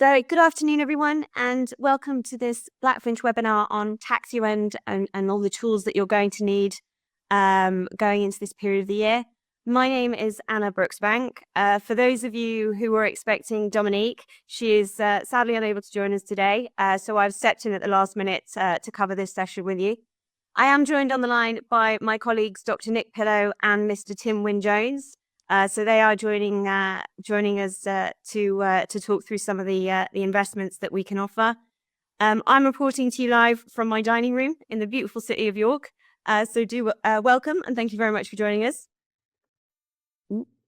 So good afternoon, everyone, and welcome to this Blackfinch webinar on tax year-end and all the tools that you're going to need going into this period of the year. My name is Anna Brooksbank. For those of you who were expecting Dominique, she is sadly unable to join us today, so I've stepped in at the last minute to cover this session with you. I am joined on the line by my colleagues, Dr. Nick Pillow and Mr. Tim Wynn-Jones. So they are joining us to talk through some of the investments that we can offer. I'm reporting to you live from my dining room in the beautiful city of York. So do welcome and thank you very much for joining us.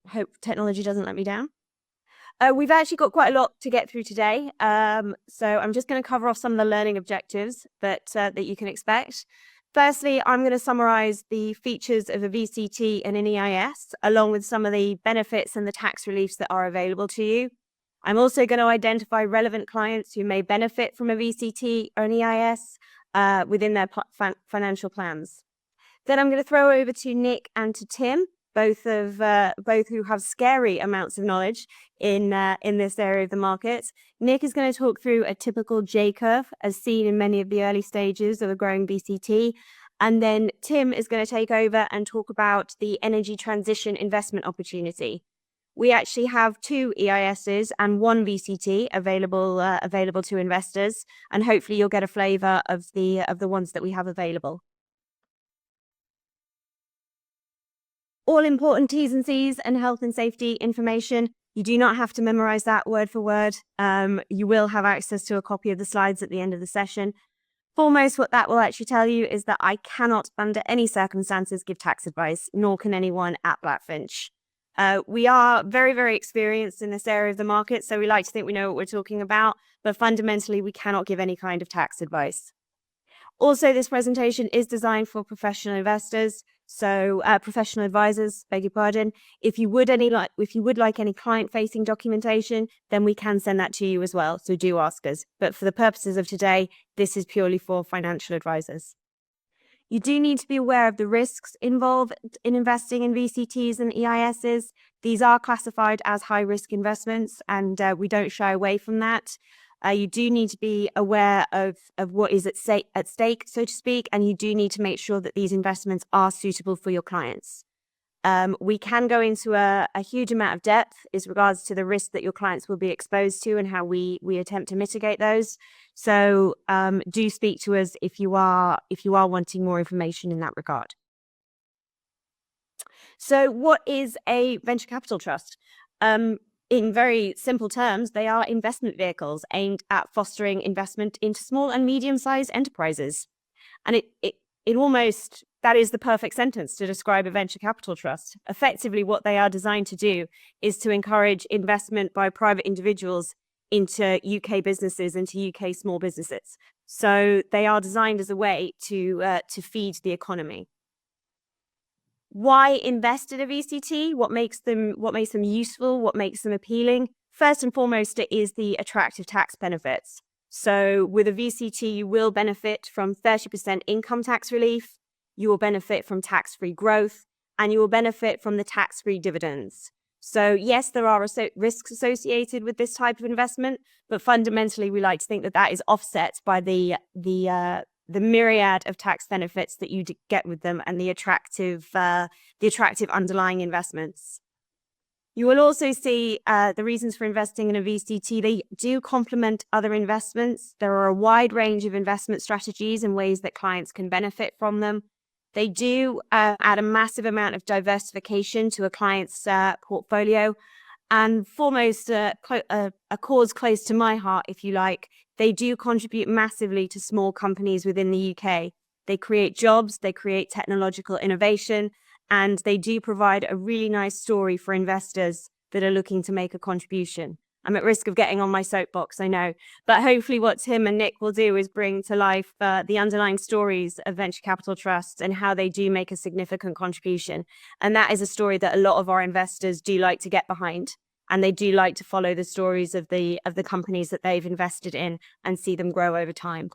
Hope technology doesn't let me down. We've actually got quite a lot to get through today. So I'm just going to cover off some of the learning objectives that you can expect. Firstly, I'm going to summarize the features of a VCT and an EIS, along with some of the benefits and the tax reliefs that are available to you. I'm also going to identify relevant clients who may benefit from a VCT or an EIS within their financial plans. Then I'm going to throw over to Nick and to Tim, both who have scary amounts of knowledge in this area of the market. Nick is going to talk through a typical J Curve as seen in many of the early stages of a growing VCT. And then Tim is going to take over and talk about the energy transition investment opportunity. We actually have 2 EISs and 1 VCT available to investors, and hopefully you'll get a flavour of the ones that we have available. All important T's and C's and health and safety information. You do not have to memorize that word for word. You will have access to a copy of the slides at the end of the session. Foremost, what that will actually tell you is that I cannot, under any circumstances, give tax advice, nor can anyone at Blackfinch. We are very, very experienced in this area of the market, so we like to think we know what we're talking about, but fundamentally, we cannot give any kind of tax advice. Also, this presentation is designed for professional investors, so professional advisors, beg your pardon. If you would like any client-facing documentation, then we can send that to you as well, so do ask us. But for the purposes of today, this is purely for financial advisors. You do need to be aware of the risks involved in investing in VCTs and EISs. These are classified as high-risk investments, and we don't shy away from that. You do need to be aware of what is at stake, so to speak, and you do need to make sure that these investments are suitable for your clients. We can go into a huge amount of depth as regards to the risk that your clients will be exposed to and how we attempt to mitigate those. So do speak to us if you are wanting more information in that regard. So what is a venture capital trust? In very simple terms, they are investment vehicles aimed at fostering investment into small and medium-sized enterprises. And that is the perfect sentence to describe a venture capital trust. Effectively, what they are designed to do is to encourage investment by private individuals into UK businesses, into UK small businesses. So they are designed as a way to feed the economy. Why invest in a VCT? What makes them useful? What makes them appealing? First and foremost, it is the attractive tax benefits. So with a VCT, you will benefit from 30% income tax relief, you will benefit from tax-free growth, and you will benefit from the tax-free dividends. So yes, there are risks associated with this type of investment, but fundamentally, we like to think that that is offset by the myriad of tax benefits that you get with them and the attractive underlying investments. You will also see the reasons for investing in a VCT. They do complement other investments. There are a wide range of investment strategies and ways that clients can benefit from them. They do add a massive amount of diversification to a client's portfolio. And foremost, a cause close to my heart, if you like, they do contribute massively to small companies within the UK. They create jobs, they create technological innovation, and they do provide a really nice story for investors that are looking to make a contribution. I'm at risk of getting on my soapbox, I know, but hopefully what Tim and Nick will do is bring to life the underlying stories of venture capital trusts and how they do make a significant contribution. And that is a story that a lot of our investors do like to get behind. And they do like to follow the stories of the companies that they've invested in and see them grow over time.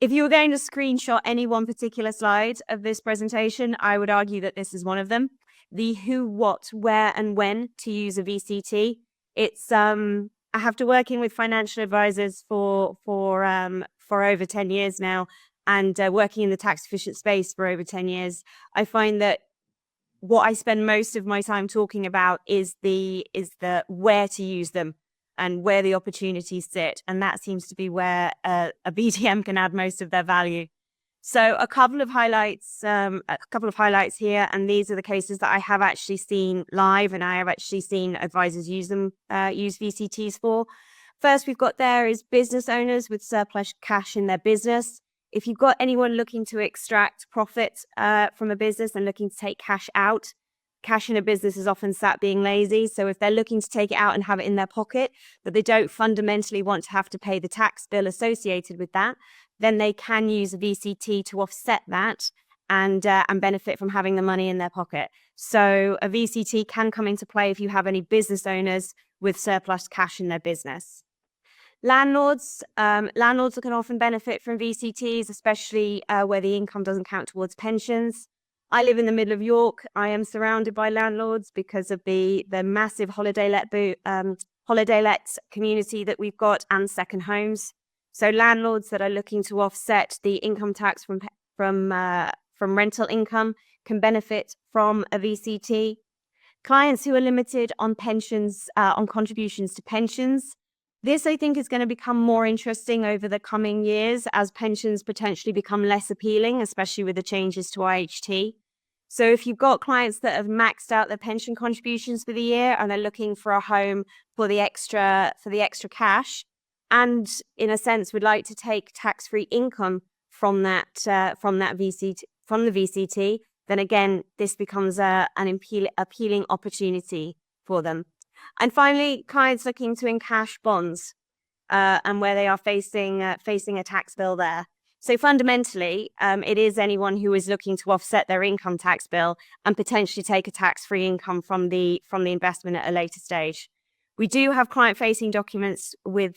If you were going to screenshot any one particular slide of this presentation, I would argue that this is one of them. The who, what, where, and when to use a VCT. After working with financial advisors for over 10 years now, and working in the tax efficient space for over 10 years, I find that what I spend most of my time talking about is the where to use them and where the opportunities sit. And that seems to be where a BDM can add most of their value. So a couple of highlights here, and these are the cases that I have actually seen live, and I have actually seen advisors use VCTs for. First, we've got there is business owners with surplus cash in their business. If you've got anyone looking to extract profit from a business and looking to take cash out, cash in a business is often sat being lazy. So if they're looking to take it out and have it in their pocket, but they don't fundamentally want to have to pay the tax bill associated with that, then they can use a VCT to offset that and benefit from having the money in their pocket. So a VCT can come into play if you have any business owners with surplus cash in their business. Landlords can often benefit from VCTs, especially where the income doesn't count towards pensions. I live in the middle of York. I am surrounded by landlords because of the massive holiday let community that we've got and second homes. So landlords that are looking to offset the income tax from rental income can benefit from a VCT. Clients who are limited on pensions, on contributions to pensions. This, I think, is going to become more interesting over the coming years as pensions potentially become less appealing, especially with the changes to IHT. So if you've got clients that have maxed out their pension contributions for the year and are looking for a home for the extra cash, and in a sense would like to take tax-free income from the VCT, then again, this becomes an appealing opportunity for them. And finally, clients looking to encash bonds and where they are facing a tax bill there. So fundamentally, it is anyone who is looking to offset their income tax bill and potentially take a tax-free income from the investment at a later stage. We do have client-facing documents with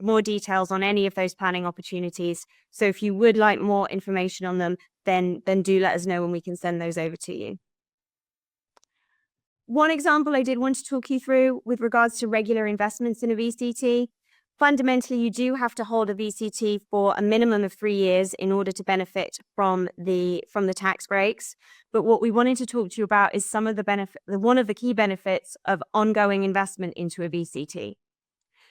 more details on any of those planning opportunities. So if you would like more information on them, then do let us know and we can send those over to you. One example I did want to talk you through with regards to regular investments in a VCT. Fundamentally, you do have to hold a VCT for a minimum of 3 years in order to benefit from the tax breaks. But what we wanted to talk to you about is some of one of the key benefits of ongoing investment into a VCT.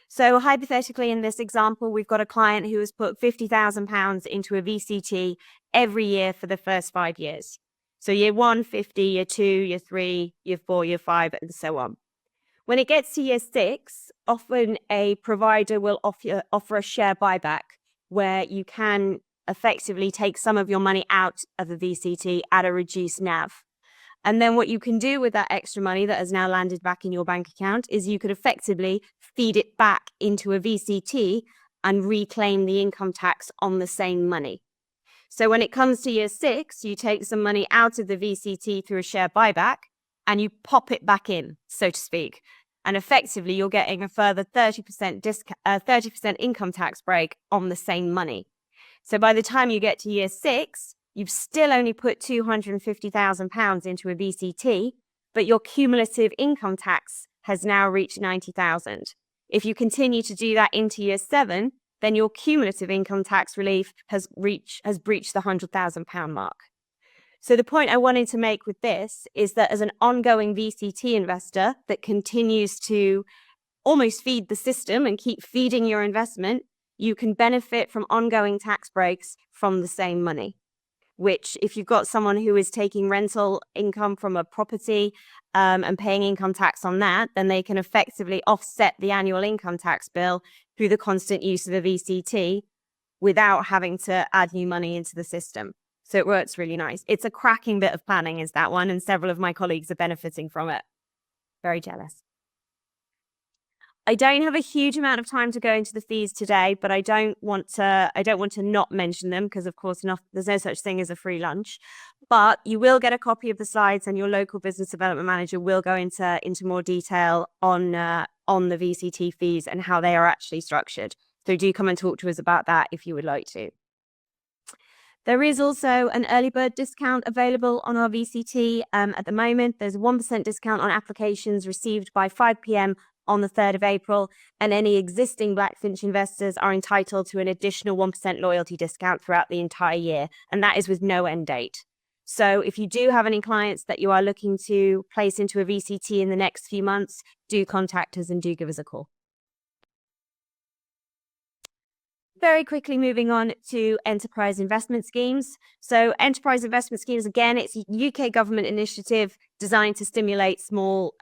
So hypothetically, in this example, we've got a client who has put £50,000 into a VCT every year for the first 5 years. So year 1, 50, year 2, year 3, year 4, year 5, and so on. When it gets to year 6, often a provider will offer a share buyback where you can effectively take some of your money out of a VCT at a reduced NAV. And then what you can do with that extra money that has now landed back in your bank account is you could effectively feed it back into a VCT and reclaim the income tax on the same money. So when it comes to year 6, you take some money out of the VCT through a share buyback and you pop it back in, so to speak. And effectively, you're getting a further 30% income tax break on the same money. So by the time you get to year 6, you've still only put £250,000 into a VCT, but your cumulative income tax has now reached £90,000. If you continue to do that into year 7, then your cumulative income tax relief has breached the £100,000 mark. So the point I wanted to make with this is that as an ongoing VCT investor that continues to almost feed the system and keep feeding your investment, you can benefit from ongoing tax breaks from the same money, which if you've got someone who is taking rental income from a property and paying income tax on that, then they can effectively offset the annual income tax bill through the constant use of a VCT without having to add new money into the system. So it works really nice. It's a cracking bit of planning is that one, and several of my colleagues are benefiting from it. Very jealous. I don't have a huge amount of time to go into the fees today, but I don't want to not mention them because, of course, there's no such thing as a free lunch. But you will get a copy of the slides, and your local business development manager will go into more detail on the VCT fees and how they are actually structured. So do come and talk to us about that if you would like to. There is also an early bird discount available on our VCT at the moment. There's a 1% discount on applications received by 5 p.m. on the 3rd of April, and any existing Blackfinch investors are entitled to an additional 1% loyalty discount throughout the entire year, and that is with no end date. So if you do have any clients that you are looking to place into a VCT in the next few months, do contact us and do give us a call. Very quickly moving on to enterprise investment schemes. So enterprise investment schemes, again, it's a UK government initiative designed to stimulate small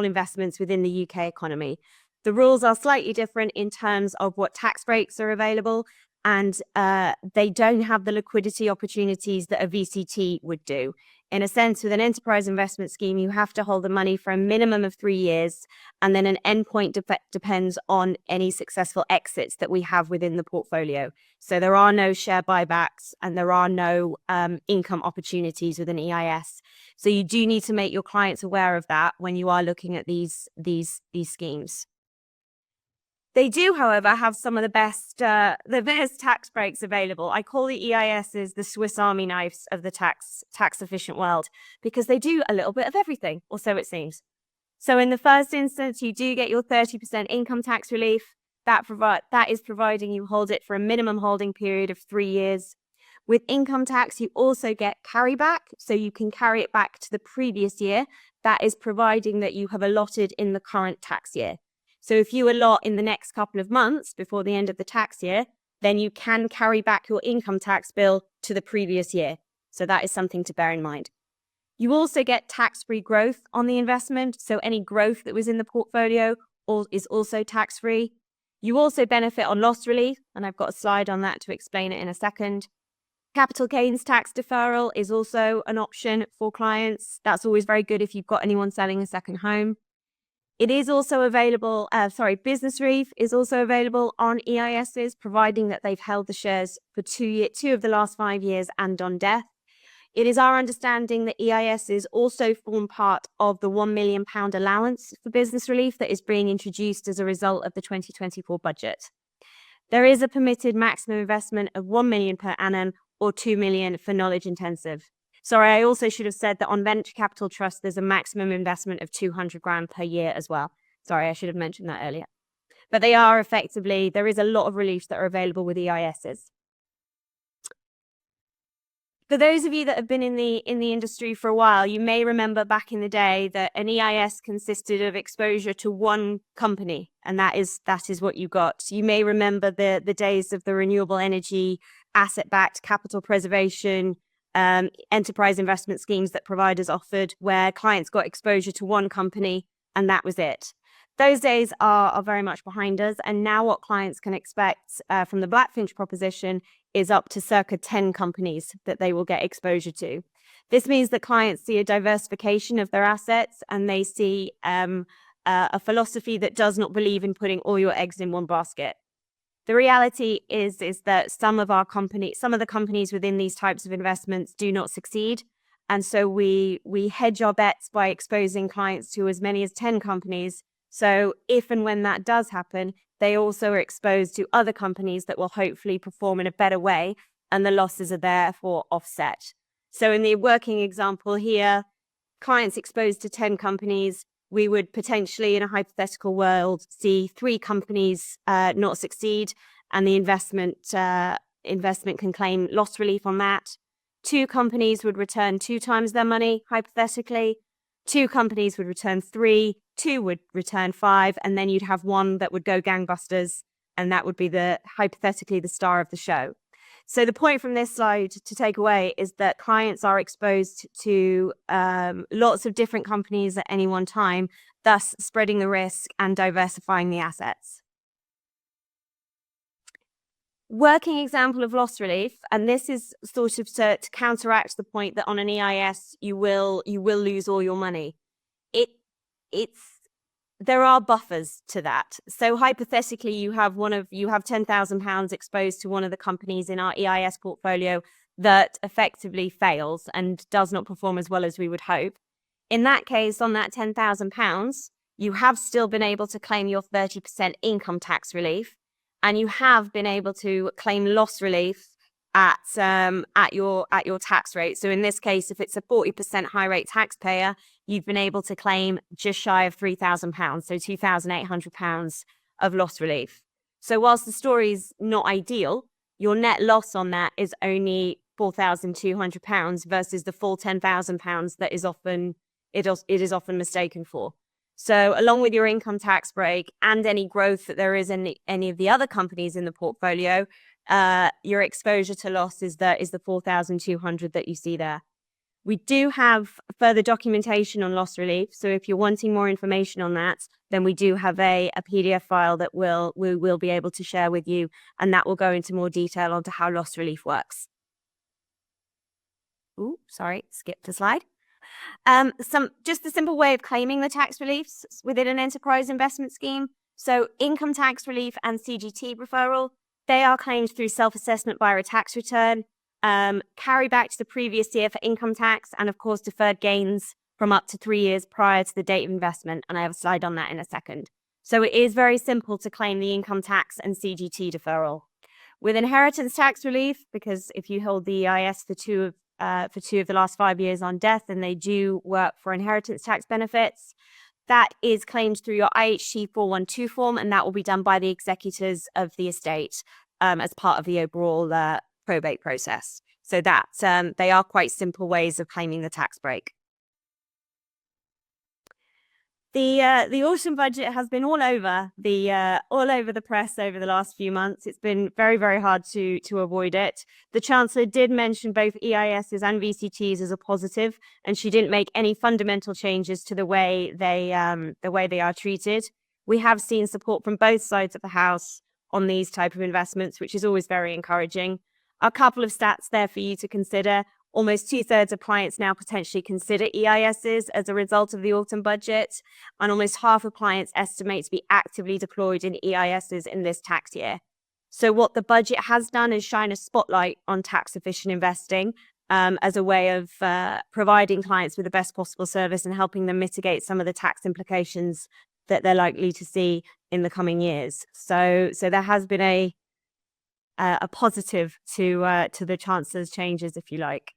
investments within the UK economy. The rules are slightly different in terms of what tax breaks are available, and they don't have the liquidity opportunities that a VCT would do. In a sense, with an enterprise investment scheme, you have to hold the money for a minimum of 3 years, and then an endpoint depends on any successful exits that we have within the portfolio. So there are no share buybacks and there are no income opportunities with an EIS. So you do need to make your clients aware of that when you are looking at these schemes. They do, however, have some of the best tax breaks available. I call the EISs the Swiss Army knives of the tax efficient world, because they do a little bit of everything, or so it seems. So in the first instance, you do get your 30% income tax relief. That is providing you hold it for a minimum holding period of 3 years. With income tax, you also get carryback, so you can carry it back to the previous year. That is providing that you have allotted in the current tax year. So if you allot in the next couple of months before the end of the tax year, then you can carry back your income tax bill to the previous year. So that is something to bear in mind. You also get tax-free growth on the investment. So any growth that was in the portfolio is also tax-free. You also benefit on loss relief, and I've got a slide on that to explain it in a second. Capital gains tax deferral is also an option for clients. That's always very good if you've got anyone selling a second home. It is also available, business relief is also available on EISs, providing that they've held the shares for 2 of the last 5 years and on death. It is our understanding that EISs also form part of the £1 million allowance for business relief that is being introduced as a result of the 2024 budget. There is a permitted maximum investment of £1 million per annum or £2 million for knowledge intensive. Sorry, I also should have said that on venture capital trust, there's a maximum investment of 200 grand per year as well. Sorry, I should have mentioned that earlier. But they are effectively, there is a lot of reliefs that are available with EISs. For those of you that have been in the industry for a while, you may remember back in the day that an EIS consisted of exposure to one company, and that is what you got. You may remember the days of the renewable energy, asset-backed capital preservation, enterprise investment schemes that providers offered, where clients got exposure to one company and that was it. Those days are very much behind us, and now what clients can expect from the Blackfinch proposition is up to circa 10 companies that they will get exposure to. This means that clients see a diversification of their assets, and they see a philosophy that does not believe in putting all your eggs in one basket. The reality is that some of the companies within these types of investments do not succeed. And so we hedge our bets by exposing clients to as many as 10 companies. So if and when that does happen, they also are exposed to other companies that will hopefully perform in a better way, and the losses are therefore offset. So in the working example here, clients exposed to 10 companies, we would potentially, in a hypothetical world, see 3 companies not succeed, and the investment can claim loss relief on that. 2 companies would return 2 times their money, hypothetically. 2 companies would return 3, 2 would return 5, and then you'd have 1 that would go gangbusters, and that would be hypothetically the star of the show. So the point from this slide to take away is that clients are exposed to lots of different companies at any one time, thus spreading the risk and diversifying the assets. Working example of loss relief, and this is sort of to counteract the point that on an EIS you will lose all your money. There are buffers to that. So hypothetically, you have £10,000 exposed to one of the companies in our EIS portfolio that effectively fails and does not perform as well as we would hope. In that case, on that £10,000, you have still been able to claim your 30% income tax relief, and you have been able to claim loss relief at your tax rate. So in this case, if it's a 40% high rate taxpayer, you've been able to claim just shy of £3,000, so £2,800 of loss relief. So whilst the story is not ideal, your net loss on that is only £4,200 versus the full £10,000 that it is often mistaken for. So along with your income tax break and any growth that there is in any of the other companies in the portfolio, your exposure to loss is the 4,200 that you see there. We do have further documentation on loss relief. So if you're wanting more information on that, then we do have a PDF file that we will be able to share with you, and that will go into more detail onto how loss relief works. Ooh, sorry, skipped a slide. Just the simple way of claiming the tax reliefs within an enterprise investment scheme. So income tax relief and CGT referral, they are claimed through self-assessment via a tax return, carry back to the previous year for income tax, and of course deferred gains from up to 3 years prior to the date of investment. And I have a slide on that in a second. So it is very simple to claim the income tax and CGT deferral. With inheritance tax relief, because if you hold the EIS for two of the last 5 years on death, and they do work for inheritance tax benefits, that is claimed through your IHT 412 form, and that will be done by the executors of the estate as part of the overall probate process. So that they are quite simple ways of claiming the tax break. The autumn budget has been all over the press over the last few months. It's been very, very hard to avoid it. The Chancellor did mention both EISs and VCTs as a positive, and she didn't make any fundamental changes to the way they are treated. We have seen support from both sides of the House on these type of investments, which is always very encouraging. A couple of stats there for you to consider. Almost 2/3 of clients now potentially consider EISs as a result of the autumn budget, and almost half of clients estimate to be actively deployed in EISs in this tax year. So what the budget has done is shine a spotlight on tax-efficient investing as a way of providing clients with the best possible service and helping them mitigate some of the tax implications that they're likely to see in the coming years. So there has been a positive to the Chancellor's changes, if you like.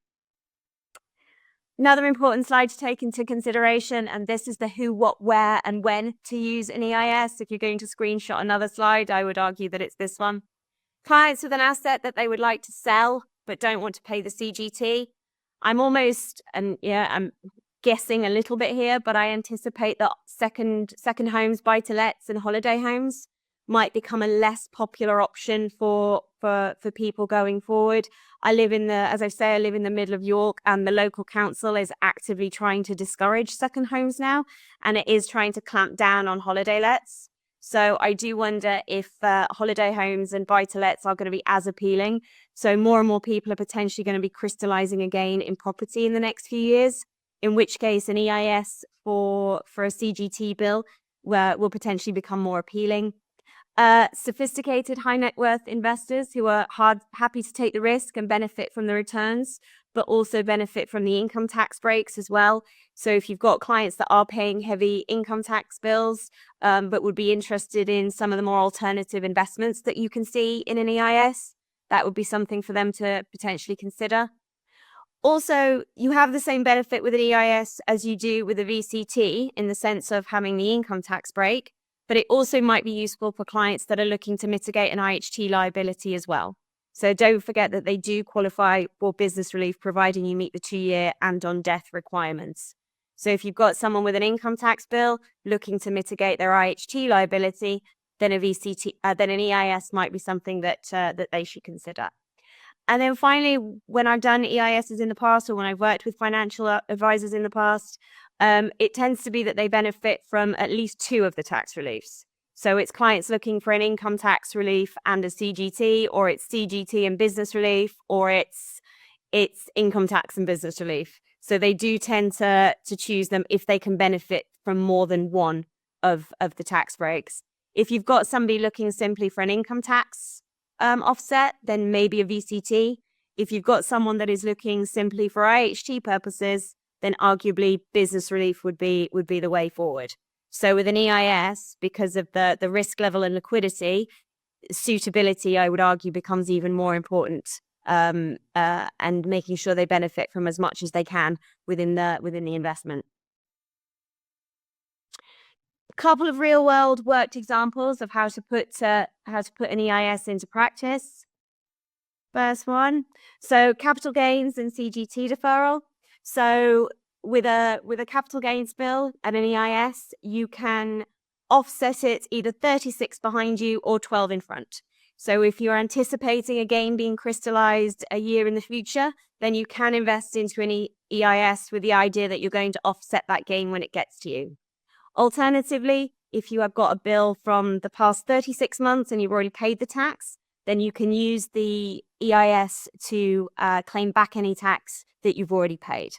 Another important slide to take into consideration, and this is the who, what, where, and when to use an EIS. If you're going to screenshot another slide, I would argue that it's this one. Clients with an asset that they would like to sell but don't want to pay the CGT. I'm guessing a little bit here, but I anticipate that second homes, buy-to-lets, and holiday homes might become a less popular option for people going forward. I live in the middle of York, and the local council is actively trying to discourage second homes now, and it is trying to clamp down on holiday lets. So I do wonder if holiday homes and buy-to-lets are going to be as appealing. So more and more people are potentially going to be crystallizing again in property in the next few years, in which case an EIS for a CGT bill will potentially become more appealing. Sophisticated high net worth investors who are happy to take the risk and benefit from the returns, but also benefit from the income tax breaks as well. So if you've got clients that are paying heavy income tax bills, but would be interested in some of the more alternative investments that you can see in an EIS, that would be something for them to potentially consider. Also, you have the same benefit with an EIS as you do with a VCT in the sense of having the income tax break, but it also might be useful for clients that are looking to mitigate an IHT liability as well. So don't forget that they do qualify for business relief, providing you meet the 2-year and on death requirements. So if you've got someone with an income tax bill looking to mitigate their IHT liability, then an EIS might be something that they should consider. And then finally, when I've done EISs in the past, or when I've worked with financial advisors in the past, it tends to be that they benefit from at least 2 of the tax reliefs. So it's clients looking for an income tax relief and a CGT, or it's CGT and business relief, or it's income tax and business relief. So they do tend to choose them if they can benefit from more than one of the tax breaks. If you've got somebody looking simply for an income tax offset, then maybe a VCT. If you've got someone that is looking simply for IHT purposes, then arguably business relief would be the way forward. So with an EIS, because of the risk level and liquidity, suitability, I would argue, becomes even more important and making sure they benefit from as much as they can within the investment. A couple of real world worked examples of how to put an EIS into practice. First one, so capital gains and CGT deferral. So with a capital gains bill and an EIS, you can offset it either 36 behind you or 12 in front. So if you're anticipating a gain being crystallized a year in the future, then you can invest into an EIS with the idea that you're going to offset that gain when it gets to you. Alternatively, if you have got a bill from the past 36 months and you've already paid the tax, then you can use the EIS to claim back any tax that you've already paid.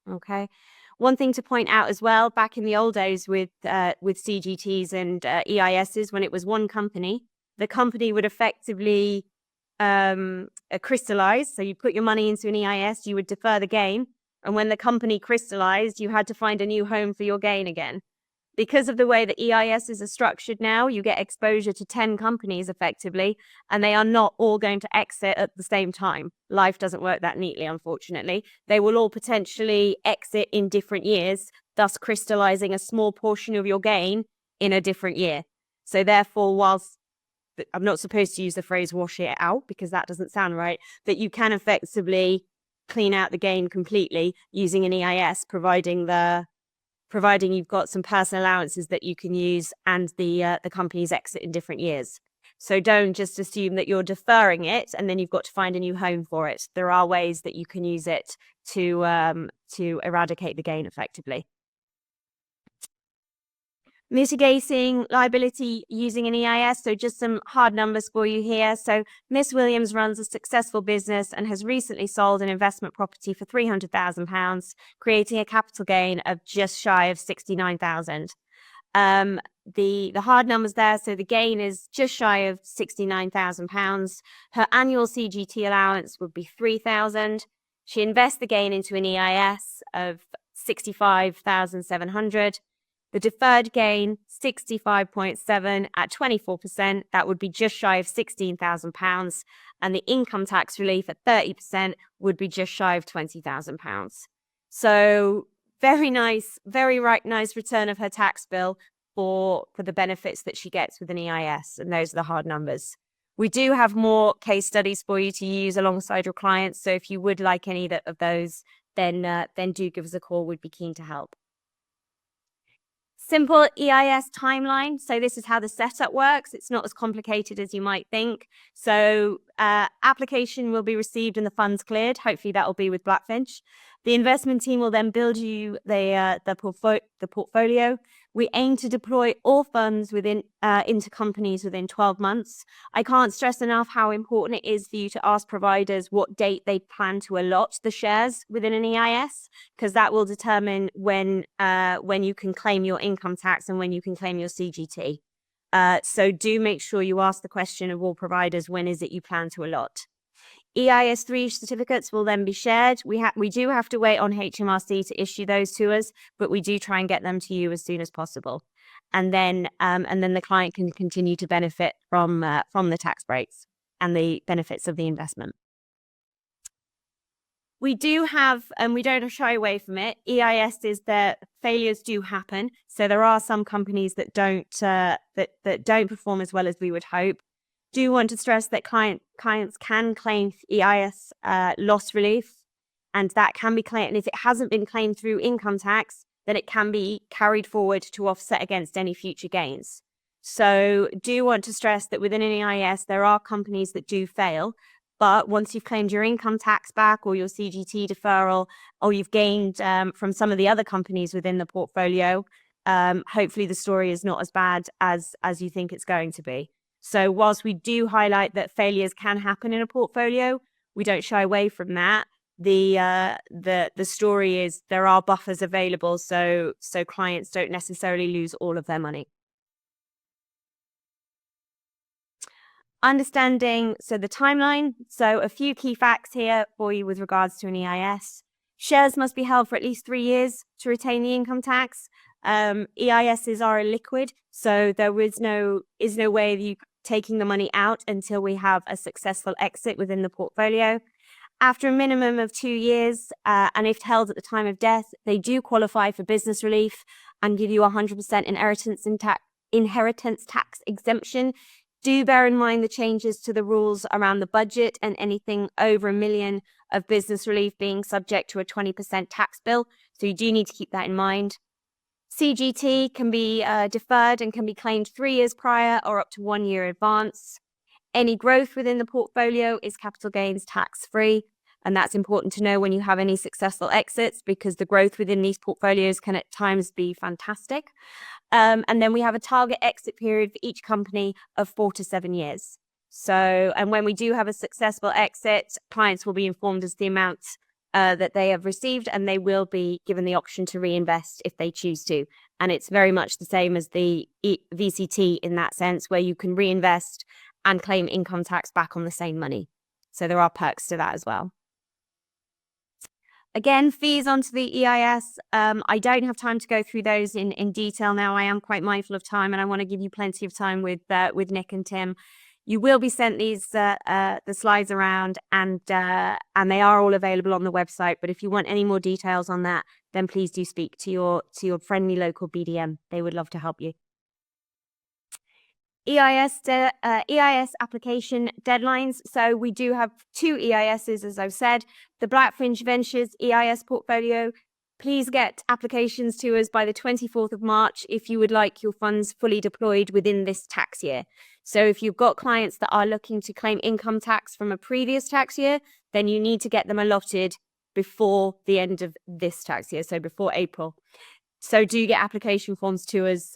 Okay. One thing to point out as well, back in the old days with CGTs and EISs, when it was one company, the company would effectively crystallize. So you put your money into an EIS, you would defer the gain. And when the company crystallized, you had to find a new home for your gain again. Because of the way that EISs are structured now, you get exposure to 10 companies effectively, and they are not all going to exit at the same time. Life doesn't work that neatly, unfortunately. They will all potentially exit in different years, thus crystallizing a small portion of your gain in a different year. So therefore, whilst I'm not supposed to use the phrase wash it out because that doesn't sound right, but you can effectively clean out the gain completely using an EIS, providing you've got some personal allowances that you can use and the companies exit in different years. So don't just assume that you're deferring it and then you've got to find a new home for it. There are ways that you can use it to eradicate the gain effectively. Mitigating liability using an EIS. So just some hard numbers for you here. So Miss Williams runs a successful business and has recently sold an investment property for £300,000, creating a capital gain of just shy of £69,000. The hard numbers there. So the gain is just shy of £69,000. Her annual CGT allowance would be £3,000. She invests the gain into an EIS of £65,700. The deferred gain, 65.7 at 24%, that would be just shy of £16,000. And the income tax relief at 30% would be just shy of £20,000. So very nice return of her tax bill for the benefits that she gets with an EIS. And those are the hard numbers. We do have more case studies for you to use alongside your clients. So if you would like any of those, then do give us a call. We'd be keen to help. Simple EIS timeline. So this is how the setup works. It's not as complicated as you might think. So application will be received and the funds cleared. Hopefully that will be with Blackfinch. The investment team will then build you the portfolio. We aim to deploy all funds into companies within 12 months. I can't stress enough how important it is for you to ask providers what date they plan to allot the shares within an EIS, because that will determine when you can claim your income tax and when you can claim your CGT. So do make sure you ask the question of all providers, when is it you plan to allot? EIS 3 certificates will then be shared. We do have to wait on HMRC to issue those to us, but we do try and get them to you as soon as possible. And then the client can continue to benefit from the tax breaks and the benefits of the investment. We do have, and we don't shy away from it, EISs that failures do happen. So there are some companies that don't perform as well as we would hope. Do want to stress that clients can claim EIS loss relief, and that can be claimed. And if it hasn't been claimed through income tax, then it can be carried forward to offset against any future gains. So do want to stress that within an EIS, there are companies that do fail. But once you've claimed your income tax back or your CGT deferral, or you've gained from some of the other companies within the portfolio, hopefully the story is not as bad as you think it's going to be. So whilst we do highlight that failures can happen in a portfolio, we don't shy away from that. The story is there are buffers available, so clients don't necessarily lose all of their money. Understanding, so the timeline. So a few key facts here for you with regards to an EIS. Shares must be held for at least 3 years to retain the income tax. EISs are illiquid, so there is no way of you taking the money out until we have a successful exit within the portfolio. After a minimum of 2 years, and if held at the time of death, they do qualify for business relief and give you 100% inheritance tax exemption. Do bear in mind the changes to the rules around the budget and anything over $1 million of business relief being subject to a 20% tax bill. So you do need to keep that in mind. CGT can be deferred and can be claimed 3 years prior or up to 1 year advance. Any growth within the portfolio is capital gains tax free. And that's important to know when you have any successful exits, because the growth within these portfolios can at times be fantastic. And then we have a target exit period for each company of 4 to 7 years. So, and when we do have a successful exit, clients will be informed as the amount that they have received, and they will be given the option to reinvest if they choose to. And it's very much the same as the VCT in that sense, where you can reinvest and claim income tax back on the same money. So there are perks to that as well. Again, fees onto the EIS. I don't have time to go through those in detail now. I am quite mindful of time, and I want to give you plenty of time with Nick and Tim. You will be sent these the slides around, and they are all available on the website. But if you want any more details on that, then please do speak to your friendly local BDM. They would love to help you. EIS application deadlines. So we do have 2 EISs, as I've said. The Blackfinch Ventures EIS portfolio. Please get applications to us by the 24th of March if you would like your funds fully deployed within this tax year. So if you've got clients that are looking to claim income tax from a previous tax year, then you need to get them allotted before the end of this tax year, so before April. So do get application forms to us,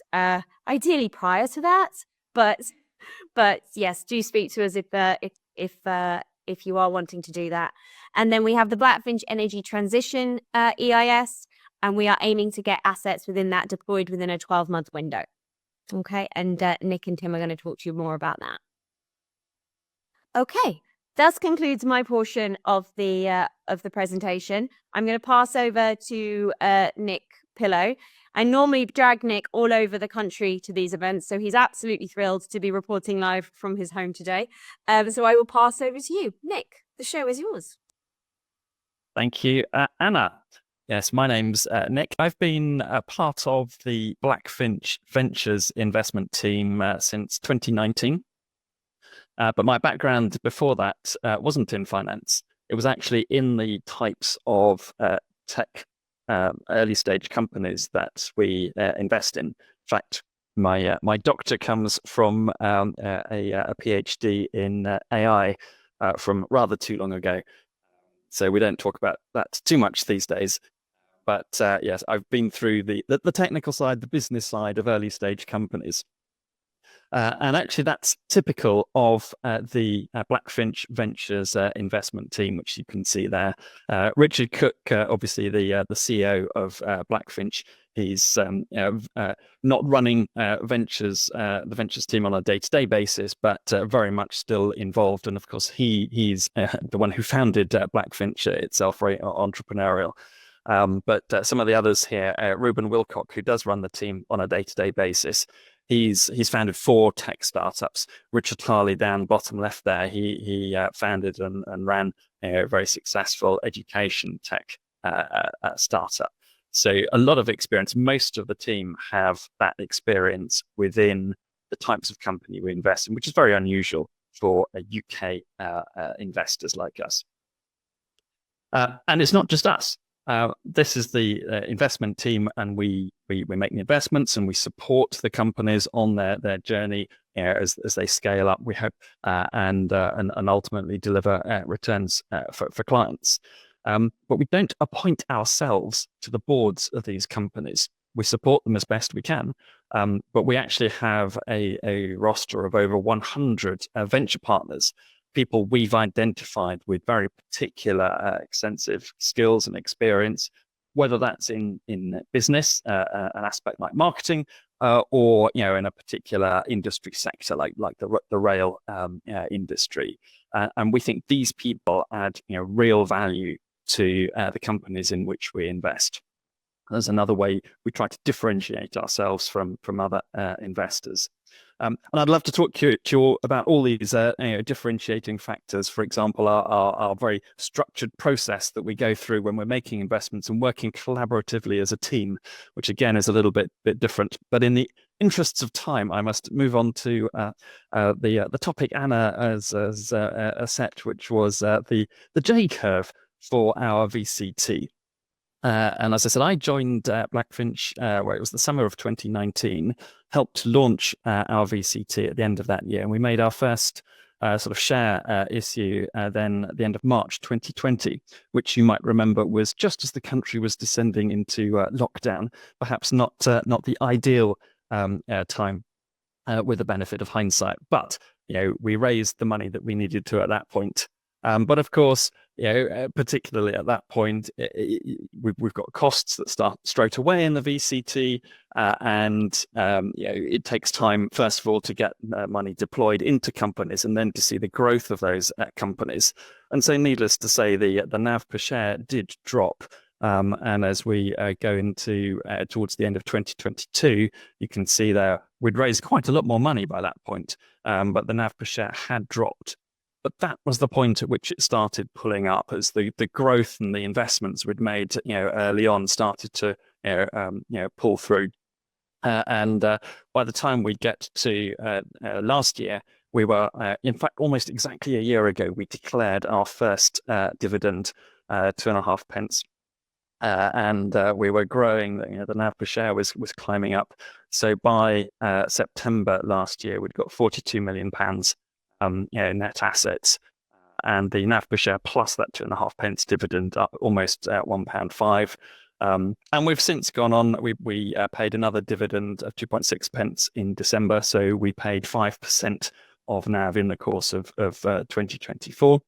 ideally prior to that. But yes, do speak to us if you are wanting to do that. And then we have the Blackfinch Energy Transition EIS, and we are aiming to get assets within that deployed within a 12-month window. Okay, and Nick and Tim are going to talk to you more about that. Okay, that concludes my portion of the presentation. I'm going to pass over to Nick Pillow. I normally drag Nick all over the country to these events, so he's absolutely thrilled to be reporting live from his home today. So I will pass over to you. Nick, the show is yours. Thank you, Anna. Yes, my name's Nick. I've been a part of the Blackfinch Ventures investment team since 2019. But my background before that wasn't in finance. It was actually in the types of tech early stage companies that we invest in. In fact, my doctor comes from a PhD in AI from rather too long ago. So we don't talk about that too much these days. But yes, I've been through the technical side, the business side of early stage companies. And actually, that's typical of the Blackfinch Ventures investment team, which you can see there. Richard Cook, obviously the CEO of Blackfinch, he's not running the ventures team on a day-to-day basis, but very much still involved. And of course, he's the one who founded Blackfinch itself, very entrepreneurial. But some of the others here, Ruben Wilcock, who does run the team on a day-to-day basis. He's founded 4 tech startups. Richard Harley down bottom left there, he founded and ran a very successful education tech startup. So a lot of experience. Most of the team have that experience within the types of company we invest in, which is very unusual for UK investors like us. And it's not just us. This is the investment team, and we make the investments and we support the companies on their journey as they scale up, we hope, and ultimately deliver returns for clients. But we don't appoint ourselves to the boards of these companies. We support them as best we can, but we actually have a roster of over 100 venture partners, people we've identified with very particular extensive skills and experience, whether that's in business, an aspect like marketing, or in a particular industry sector like the rail industry. And we think these people add real value to the companies in which we invest. There's another way we try to differentiate ourselves from other investors. And I'd love to talk to you about all these differentiating factors. For example, our very structured process that we go through when we're making investments and working collaboratively as a team, which again is a little bit different. But in the interests of time, I must move on to the topic Anna has set, which was the J Curve for our VCT. And as I said, I joined Blackfinch where it was the summer of 2019, helped launch our VCT at the end of that year. And we made our first sort of share issue then at the end of March 2020, which you might remember was just as the country was descending into lockdown, perhaps not the ideal time with the benefit of hindsight. But, we raised the money that we needed to at that point. But of course, particularly at that point, we've got costs that start straight away in the VCT, and it takes time, first of all, to get money deployed into companies, and then to see the growth of those companies. And so, needless to say, the NAV per share did drop. And as we go into towards the end of 2022, you can see there we'd raised quite a lot more money by that point, but the NAV per share had dropped. But that was the point at which it started pulling up as the growth and the investments we'd made, early on started to, pull through. And by the time we get to last year, we were, in fact, almost exactly a year ago, we declared our first dividend, 2.5 pence. And we were growing, the NAV per share was climbing up. So by September last year, we'd got £42 million net assets, and the NAV per share plus that 2.5 pence dividend up almost £1.05. And we've since gone on. We paid another dividend of 2.6 pence in December, so we paid 5% of NAV in the course of 2024.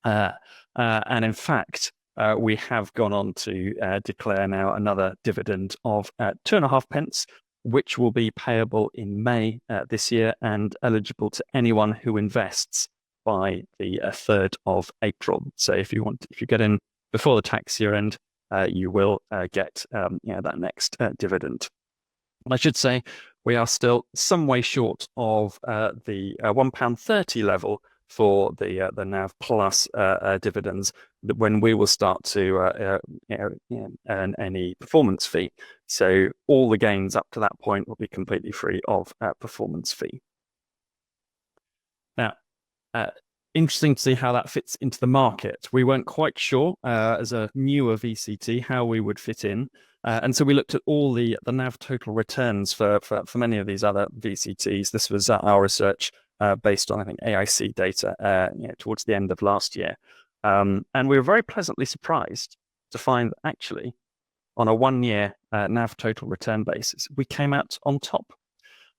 And in fact, we have gone on to declare now another dividend of 2.5 pence, which will be payable in May this year and eligible to anyone who invests by the 3rd of April. So if you get in before the tax year end, you will get that next dividend. And I should say we are still some way short of the £1.30 level for the NAV plus dividends, when we will start to earn any performance fee. So all the gains up to that point will be completely free of performance fee. Now, interesting to see how that fits into the market. We weren't quite sure as a newer VCT how we would fit in. And so we looked at all the NAV total returns for many of these other VCTs. This was our research based on, I think, AIC data towards the end of last year. And we were very pleasantly surprised to find that actually on a 1-year NAV total return basis, we came out on top.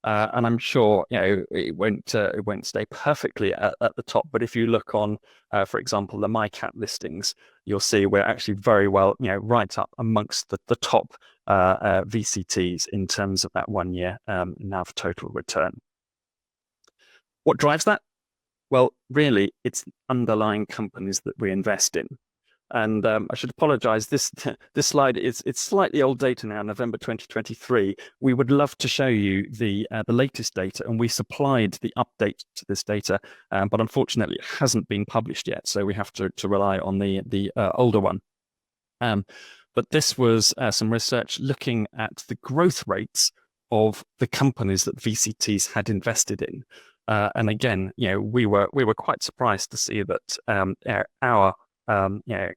And I'm sure it won't stay perfectly at the top, but if you look on, for example, the MyCap listings, you'll see we're actually very well, right up amongst the top VCTs in terms of that 1-year NAV total return. What drives that? Well, really, it's underlying companies that we invest in. And I should apologize, this slide it's slightly old data now, November 2023. We would love to show you the latest data, and we supplied the update to this data, but unfortunately it hasn't been published yet, so we have to rely on the older one. But this was some research looking at the growth rates of the companies that VCTs had invested in. And again, we were quite surprised to see that our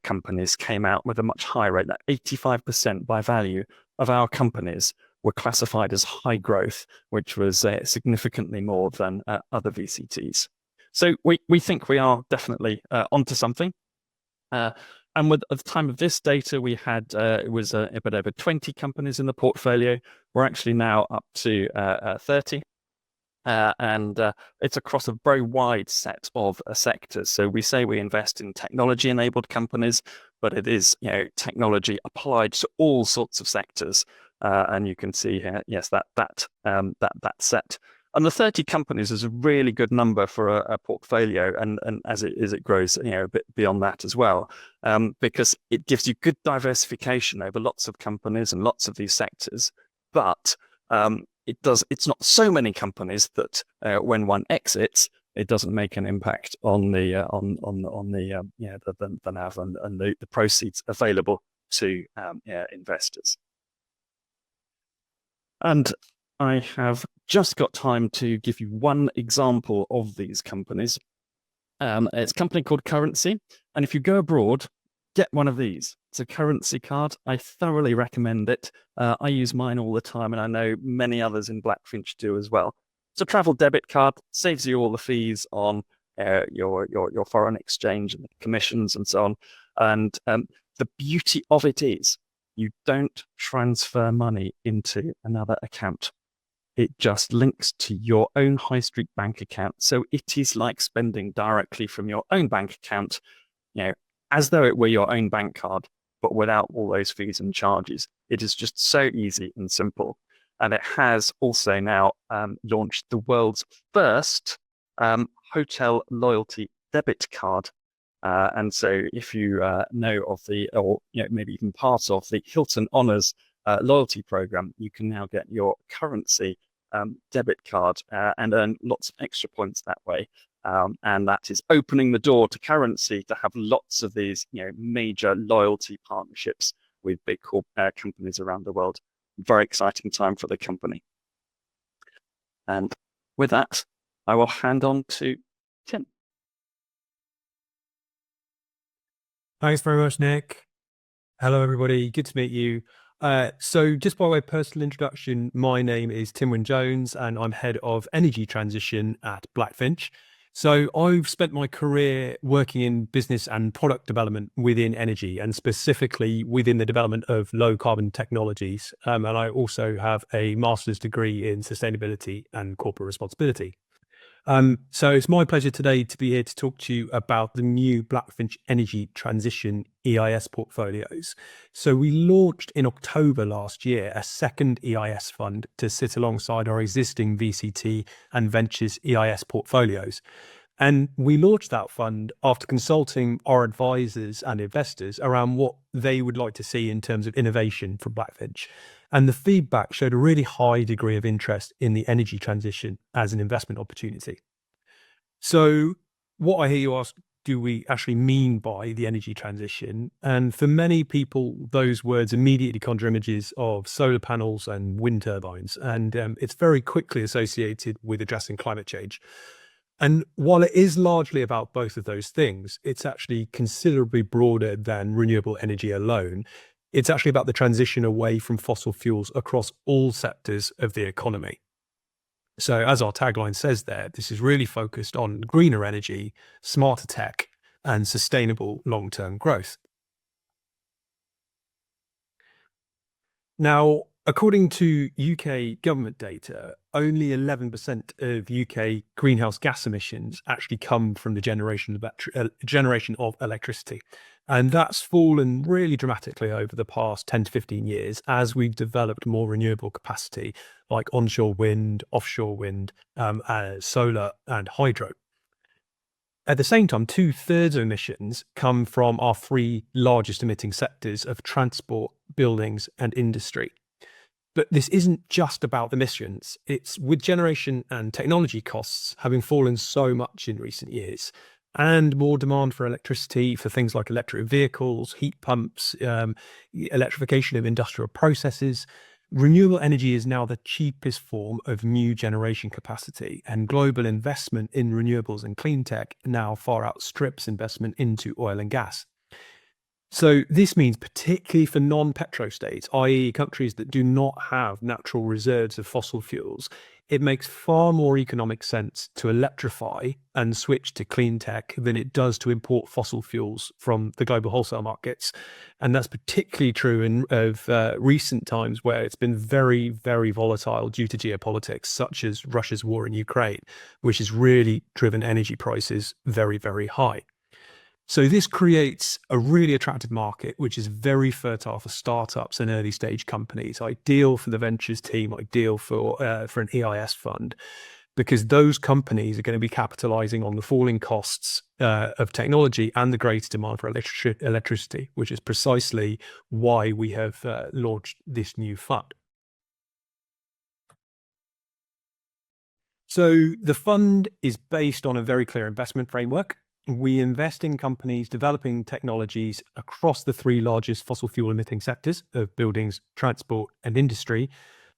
companies came out with a much higher rate. That 85% by value of our companies were classified as high growth, which was significantly more than other VCTs. So we think we are definitely onto something. And at the time of this data, we had it was a bit over 20 companies in the portfolio. We're actually now up to 30. And it's across a very wide set of sectors. So we say we invest in technology-enabled companies, but it is technology applied to all sorts of sectors. And you can see here, yes, that set. And the 30 companies is a really good number for a portfolio, and as it grows, a bit beyond that as well, because it gives you good diversification over lots of companies and lots of these sectors. But it's not so many companies that when one exits, it doesn't make an impact on the the NAV and the proceeds available to investors. And I have just got time to give you one example of these companies. It's a company called Currency, and if you go abroad, get one of these. It's a currency card. I thoroughly recommend it. I use mine all the time, and I know many others in Blackfinch do as well. It's a travel debit card, saves you all the fees on your foreign exchange and commissions and so on. And the beauty of it is you don't transfer money into another account. It just links to your own high street bank account. So it is like spending directly from your own bank account, as though it were your own bank card, but without all those fees and charges. It is just so easy and simple. And it has also now launched the world's first hotel loyalty debit card. And so if you know of or maybe even part of the Hilton Honors loyalty program, you can now get your Currency debit card and earn lots of extra points that way. And that is opening the door to Currency to have lots of these major loyalty partnerships with big companies around the world. Very exciting time for the company. And with that, I will hand on to Tim. Thanks very much, Nick. Hello, everybody. Good to meet you. So just by way of personal introduction, my name is Tim Wynn-Jones, and I'm head of energy transition at Blackfinch. So I've spent my career working in business and product development within energy, and specifically within the development of low carbon technologies. And I also have a master's degree in sustainability and corporate responsibility. So it's my pleasure today to be here to talk to you about the new Blackfinch Energy Transition EIS portfolios. So we launched in October last year a second EIS fund to sit alongside our existing VCT and Ventures EIS portfolios. And we launched that fund after consulting our advisors and investors around what they would like to see in terms of innovation from Blackfinch. And the feedback showed a really high degree of interest in the energy transition as an investment opportunity. So what I hear you ask, do we actually mean by the energy transition? And for many people, those words immediately conjure images of solar panels and wind turbines. And it's very quickly associated with addressing climate change. And while it is largely about both of those things, it's actually considerably broader than renewable energy alone. It's actually about the transition away from fossil fuels across all sectors of the economy. So as our tagline says there, this is really focused on greener energy, smarter tech, and sustainable long-term growth. Now, according to UK government data, only 11% of UK greenhouse gas emissions actually come from the generation of electricity. And that's fallen really dramatically over the past 10 to 15 years as we've developed more renewable capacity like onshore wind, offshore wind, solar and hydro. At the same time, 2/3 of emissions come from our three largest emitting sectors of transport, buildings and industry. But this isn't just about emissions. It's with generation and technology costs having fallen so much in recent years, and more demand for electricity for things like electric vehicles, heat pumps, electrification of industrial processes. Renewable energy is now the cheapest form of new generation capacity, and global investment in renewables and clean tech now far outstrips investment into oil and gas. So this means particularly for non-petro states, i.e. countries that do not have natural reserves of fossil fuels, it makes far more economic sense to electrify and switch to clean tech than it does to import fossil fuels from the global wholesale markets. And that's particularly true of recent times where it's been very, very volatile due to geopolitics, such as Russia's war in Ukraine, which has really driven energy prices very, very high. So this creates a really attractive market, which is very fertile for startups and early stage companies, ideal for the ventures team, ideal for an EIS fund, because those companies are going to be capitalizing on the falling costs of technology and the greater demand for electricity, which is precisely why we have launched this new fund. So the fund is based on a very clear investment framework. We invest in companies developing technologies across the three largest fossil fuel emitting sectors of buildings, transport, and industry,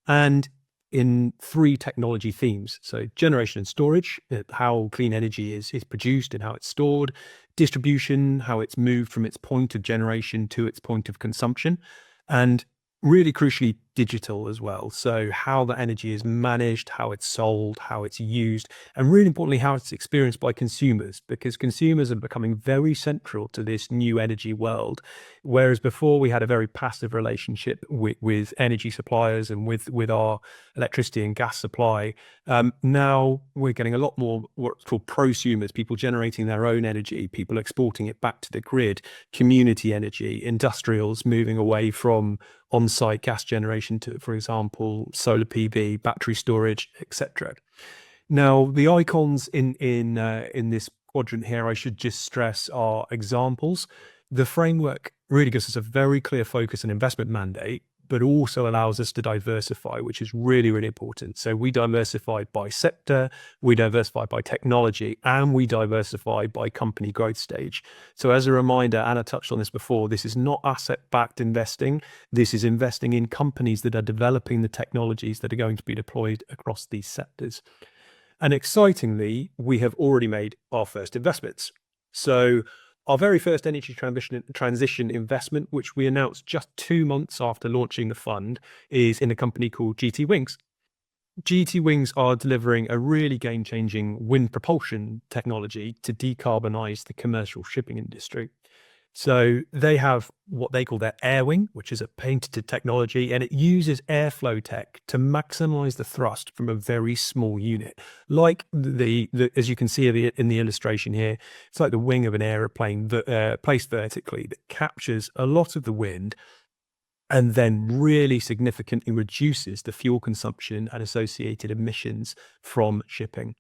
and in three technology themes. So generation and storage, how clean energy is produced and how it's stored; distribution, how it's moved from its point of generation to its point of consumption; and really crucially, digital as well. So how the energy is managed, how it's sold, how it's used, and really importantly, how it's experienced by consumers, because consumers are becoming very central to this new energy world. Whereas before we had a very passive relationship with energy suppliers and with our electricity and gas supply. Now we're getting a lot more what's called prosumers, people generating their own energy, people exporting it back to the grid, community energy, industrials moving away from on-site gas generation to, for example, solar PV, battery storage, etc. Now, the icons in this quadrant here, I should just stress, are examples. The framework really gives us a very clear focus and investment mandate, but also allows us to diversify, which is really, really important. So we diversify by sector, we diversify by technology, and we diversify by company growth stage. So as a reminder, Anna touched on this before, this is not asset-backed investing. This is investing in companies that are developing the technologies that are going to be deployed across these sectors. And excitingly, we have already made our first investments. So our very first energy transition investment, which we announced just 2 months after launching the fund, is in a company called GT Wings. GT Wings are delivering a really game-changing wind propulsion technology to decarbonize the commercial shipping industry. So they have what they call their air wing, which is a patented technology, and it uses airflow tech to maximize the thrust from a very small unit. Like the as you can see in the illustration here, it's like the wing of an aeroplane placed vertically that captures a lot of the wind and then really significantly reduces the fuel consumption and associated emissions from shipping.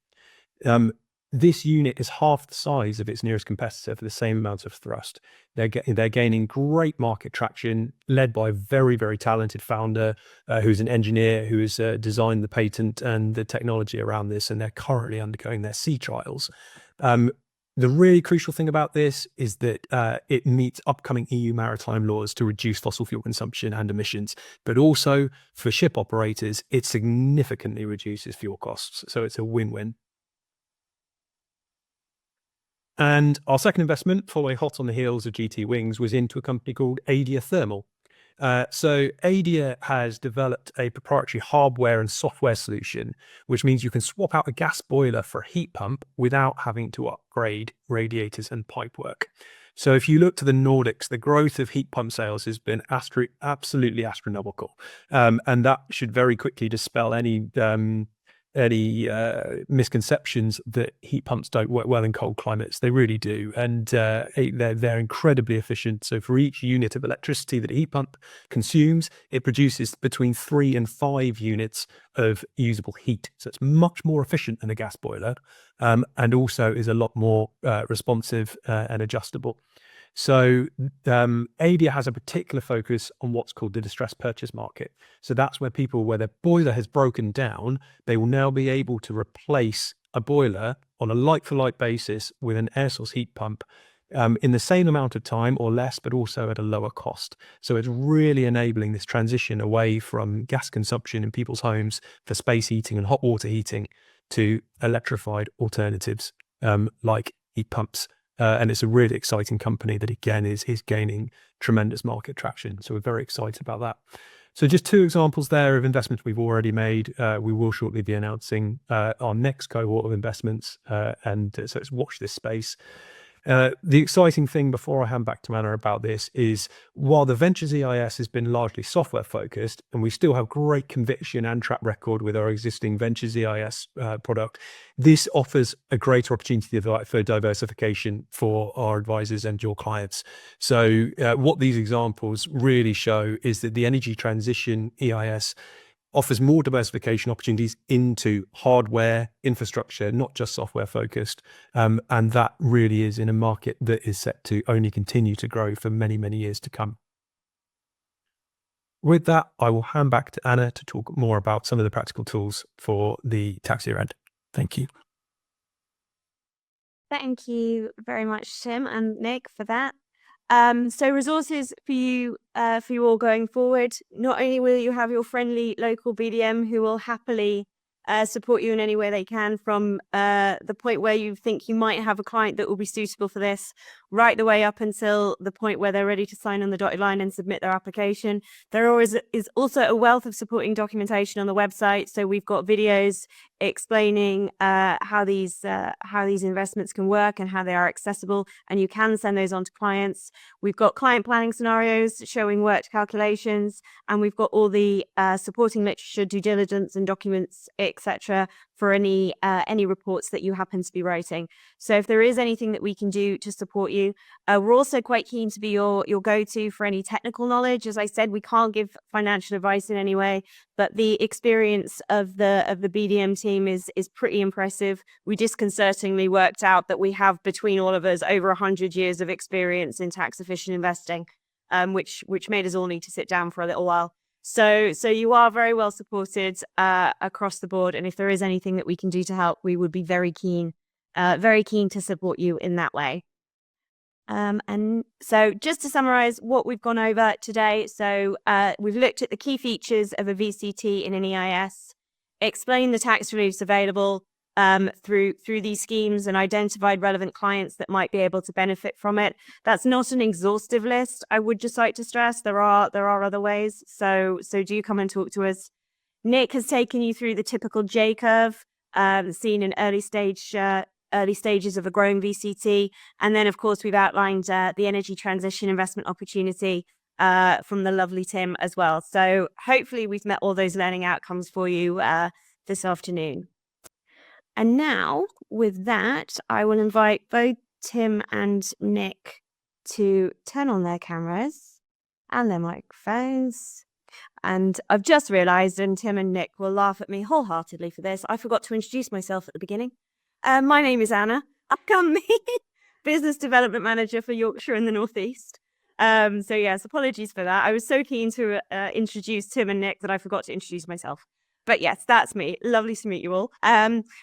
This unit is half the size of its nearest competitor for the same amount of thrust. They're gaining great market traction, led by a very, very talented founder who's an engineer who has designed the patent and the technology around this, and they're currently undergoing their sea trials. The really crucial thing about this is that it meets upcoming EU maritime laws to reduce fossil fuel consumption and emissions, but also for ship operators, it significantly reduces fuel costs. So it's a win-win. And our second investment, following hot on the heels of GT Wings, was into a company called Adia Thermal. So Adia has developed a proprietary hardware and software solution, which means you can swap out a gas boiler for a heat pump without having to upgrade radiators and pipework. So if you look to the Nordics, the growth of heat pump sales has been absolutely astronomical. And that should very quickly dispel any misconceptions that heat pumps don't work well in cold climates. They really do, and they're incredibly efficient. So for each unit of electricity that a heat pump consumes, it produces between 3 and 5 units of usable heat. So it's much more efficient than a gas boiler, and also is a lot more responsive and adjustable. So Adia has a particular focus on what's called the distressed purchase market. So that's where their boiler has broken down, they will now be able to replace a boiler on a like-for-like basis with an air source heat pump in the same amount of time or less, but also at a lower cost. So it's really enabling this transition away from gas consumption in people's homes for space heating and hot water heating to electrified alternatives like heat pumps. And it's a really exciting company that, again, is gaining tremendous market traction. So we're very excited about that. So just 2 examples there of investments we've already made. We will shortly be announcing our next cohort of investments. And so let's watch this space. The exciting thing before I hand back to Anna about this is, while the Ventures EIS has been largely software focused, and we still have great conviction and track record with our existing Ventures EIS product, this offers a greater opportunity for diversification for our advisors and your clients. So what these examples really show is that the energy transition EIS offers more diversification opportunities into hardware infrastructure, not just software focused. And that really is in a market that is set to only continue to grow for many, many years to come. With that, I will hand back to Anna to talk more about some of the practical tools for the tax year end. Thank you. Thank you very much, Tim and Nick, for that. So resources for you all going forward. Not only will you have your friendly local BDM who will happily support you in any way they can, from the point where you think you might have a client that will be suitable for this, right the way up until the point where they're ready to sign on the dotted line and submit their application. There always is also a wealth of supporting documentation on the website. So we've got videos explaining how these investments can work and how they are accessible, and you can send those on to clients. We've got client planning scenarios showing worked calculations, and we've got all the supporting literature, due diligence and documents, etc., for any reports that you happen to be writing. So if there is anything that we can do to support you, we're also quite keen to be your go-to for any technical knowledge. As I said, we can't give financial advice in any way, but the experience of the BDM team is pretty impressive. We disconcertingly worked out that we have, between all of us, over 100 years of experience in tax efficient investing, which made us all need to sit down for a little while. So you are very well supported across the board, and if there is anything that we can do to help, we would be very keen to support you in that way. And so just to summarize what we've gone over today, so we've looked at the key features of a VCT in an EIS, explained the tax reliefs available through these schemes, and identified relevant clients that might be able to benefit from it. That's not an exhaustive list. I would just like to stress there are other ways. So do come and talk to us. Nick has taken you through the typical J curve seen in early stages of a growing VCT, and then of course we've outlined the energy transition investment opportunity from the lovely Tim as well. So hopefully we've met all those learning outcomes for you this afternoon. And now, with that, I will invite both Tim and Nick to turn on their cameras and their microphones. And I've just realised, and Tim and Nick will laugh at me wholeheartedly for this, I forgot to introduce myself at the beginning. My name is Anna. I'm the Business Development Manager for Yorkshire and the North East. So yes, apologies for that. I was so keen to introduce Tim and Nick that I forgot to introduce myself. But yes, that's me. Lovely to meet you all.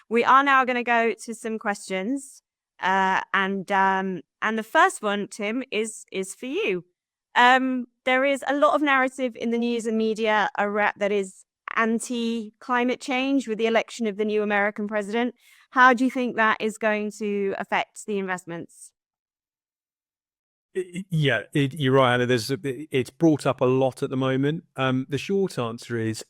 We are now going to go to some questions, and the first one, Tim, is for you. There is a lot of narrative in the news and media that is anti-climate change with the election of the new American president. How do you think that is going to affect the investments? Yeah, you're right, Anna. It's brought up a lot at the moment. The short answer is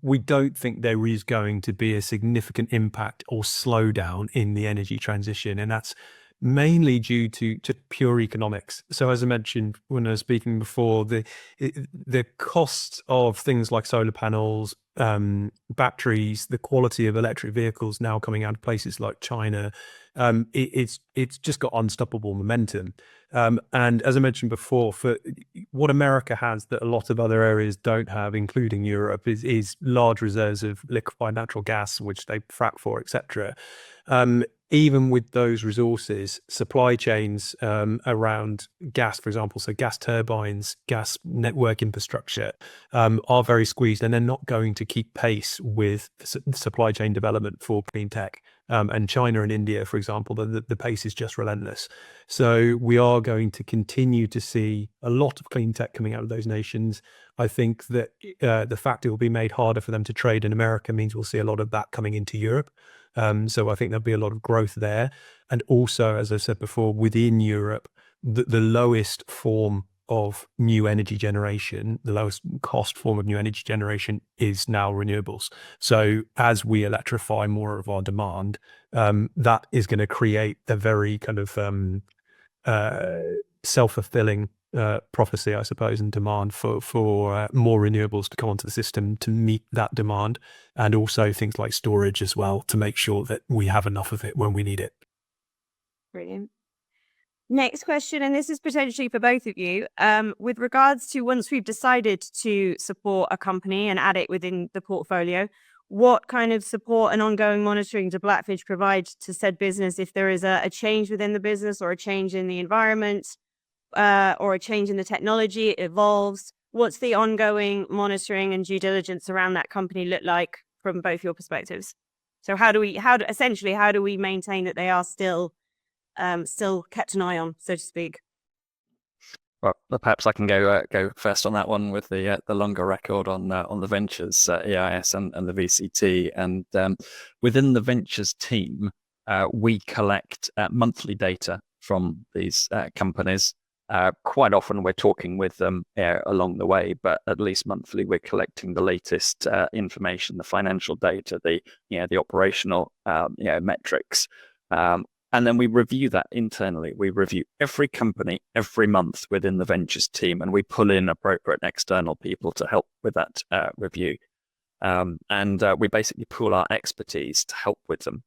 we don't think there is going to be a significant impact or slowdown in the energy transition, and that's mainly due to pure economics. So as I mentioned when I was speaking before, the cost of things like solar panels, batteries, the quality of electric vehicles now coming out of places like China, it's just got unstoppable momentum. And as I mentioned before, for what America has that a lot of other areas don't have, including Europe, is large reserves of liquefied natural gas, which they frack for, etc. Even with those resources, supply chains around gas, for example, so gas turbines, gas network infrastructure, are very squeezed, and they're not going to keep pace with supply chain development for clean tech. And China and India, for example, the pace is just relentless. So we are going to continue to see a lot of clean tech coming out of those nations. I think that the fact it will be made harder for them to trade in America means we'll see a lot of that coming into Europe. So I think there'll be a lot of growth there. And also, as I said before, within Europe, the lowest form of new energy generation, the lowest cost form of new energy generation is now renewables. So as we electrify more of our demand, that is going to create a very kind of self-fulfilling prophecy, I suppose, and demand for more renewables to come onto the system to meet that demand, and also things like storage as well to make sure that we have enough of it when we need it. Brilliant. Next question, and this is potentially for both of you. With regards to once we've decided to support a company and add it within the portfolio, what kind of support and ongoing monitoring do Blackfinch provide to said business if there is a change within the business or a change in the environment or a change in the technology, it evolves? What's the ongoing monitoring and due diligence around that company look like from both your perspectives? So how do we maintain that they are still kept an eye on, so to speak? Well, perhaps I can go first on that one with the longer record on the ventures EIS and the VCT. And within the ventures team, we collect monthly data from these companies. Quite often we're talking with them along the way, but at least monthly we're collecting the latest information, the financial data, the operational metrics. And then we review that internally. We review every company every month within the ventures team, and we pull in appropriate external people to help with that review. And we basically pool our expertise to help with them.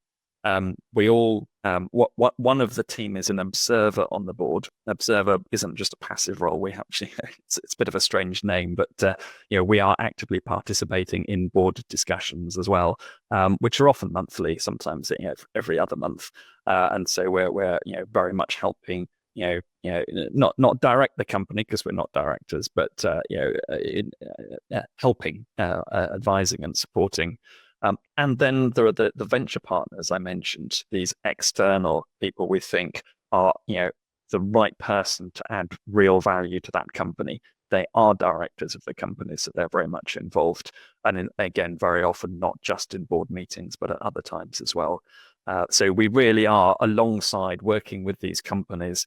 We all, one of the team is an observer on the board. Observer isn't just a passive role. We actually, it's a bit of a strange name, but we are actively participating in board discussions as well, which are often monthly, sometimes every other month. And so we're very much helping. Not direct the company because we're not directors, but helping, advising, and supporting. And then there are the venture partners I mentioned, these external people we think are, the right person to add real value to that company. They are directors of the company, so they're very much involved. And again, very often not just in board meetings, but at other times as well. So we really are alongside working with these companies,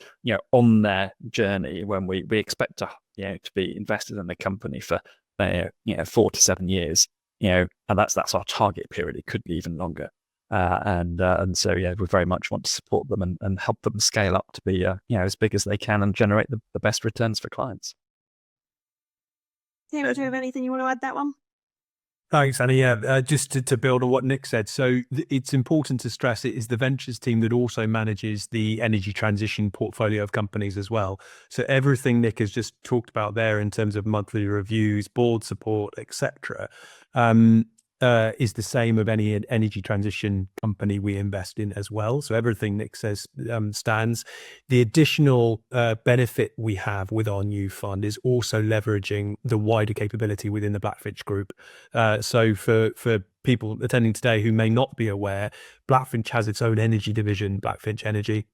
on their journey when we expect to be invested in the company for 4 to 7 years. And that's our target period. It could be even longer. And so, we very much want to support them and help them scale up to be, as big as they can and generate the best returns for clients. Tim, do you have anything you want to add that one? Thanks, Annie. Yeah, just to build on what Nick said. So it's important to stress it is the ventures team that also manages the energy transition portfolio of companies as well. So everything Nick has just talked about there in terms of monthly reviews, board support, etc., is the same of any energy transition company we invest in as well. So everything Nick says stands. The additional benefit we have with our new fund is also leveraging the wider capability within the Blackfinch group. So for people attending today who may not be aware, Blackfinch has its own energy division, Blackfinch Energy,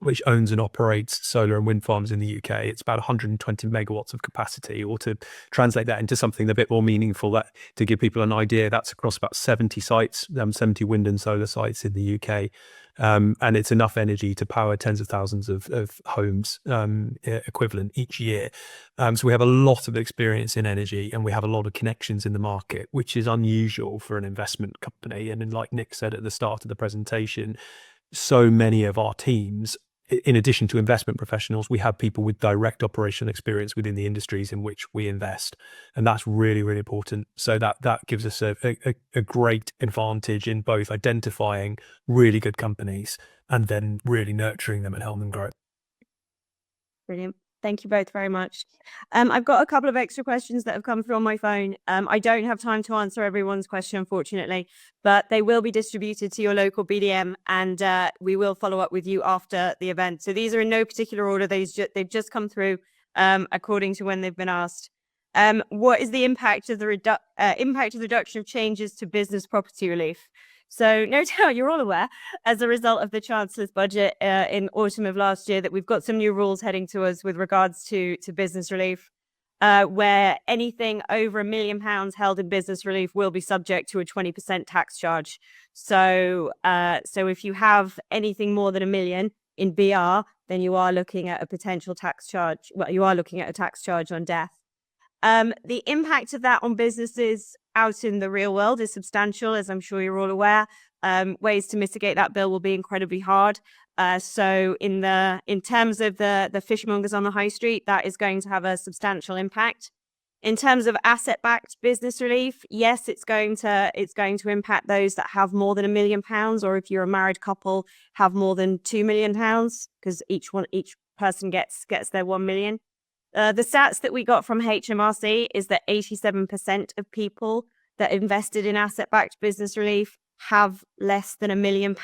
which owns and operates solar and wind farms in the UK. It's about 120 megawatts of capacity, or to translate that into something a bit more meaningful, that to give people an idea, that's across about 70 sites, 70 wind and solar sites in the UK. And it's enough energy to power tens of thousands of homes equivalent each year. So we have a lot of experience in energy, and we have a lot of connections in the market, which is unusual for an investment company. And then, like Nick said at the start of the presentation, so many of our teams, in addition to investment professionals, we have people with direct operational experience within the industries in which we invest. And that's really, really important. So that gives us a great advantage in both identifying really good companies and then really nurturing them and helping them grow. Brilliant. Thank you both very much. I've got a couple of extra questions that have come through on my phone. I don't have time to answer everyone's question, unfortunately, but they will be distributed to your local BDM, and we will follow up with you after the event. So these are in no particular order. They've just come through according to when they've been asked. What is the impact of the reduction of changes to business property relief? So no doubt you're all aware, as a result of the Chancellor's budget in autumn of last year, that we've got some new rules heading to us with regards to business relief, where anything over £1 million held in business relief will be subject to a 20% tax charge. So if you have anything more than £1 million in BR, then you are looking at a potential tax charge. Well, you are looking at a tax charge on death. The impact of that on businesses out in the real world is substantial, as I'm sure you're all aware. Ways to mitigate that bill will be incredibly hard. So in terms of the fishmongers on the high street, that is going to have a substantial impact. In terms of asset-backed business relief, yes, it's going to impact those that have more than £1 million, or if you're a married couple, have more than £2 million, because each person gets their 1 million. The stats that we got from HMRC is that 87% of people that invested in asset-backed business relief have less than £1 million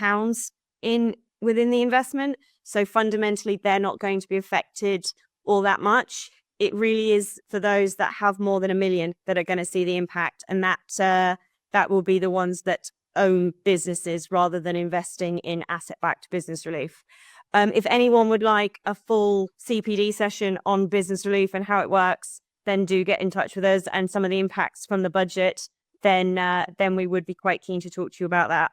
within the investment. So fundamentally, they're not going to be affected all that much. It really is for those that have more than £1 million that are going to see the impact, and that will be the ones that own businesses rather than investing in asset-backed business relief. If anyone would like a full CPD session on business relief and how it works, then do get in touch with us, and some of the impacts from the budget, then we would be quite keen to talk to you about that.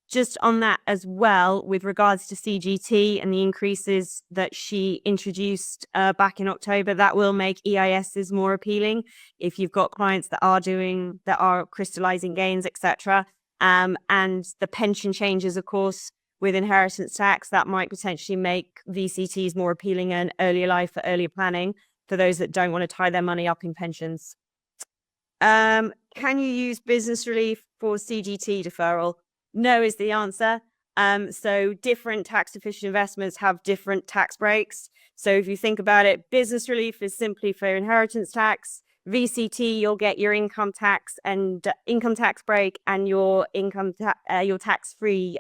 Just on that as well, with regards to CGT and the increases that she introduced back in October, that will make EISs more appealing if you've got clients that are crystallizing gains, etc. And the pension changes, of course, with inheritance tax, that might potentially make VCTs more appealing and earlier life for earlier planning for those that don't want to tie their money up in pensions. Can you use business relief for CGT deferral? No is the answer. So different tax efficient investments have different tax breaks. So if you think about it, business relief is simply for inheritance tax. VCT, you'll get your income tax break and your your tax-free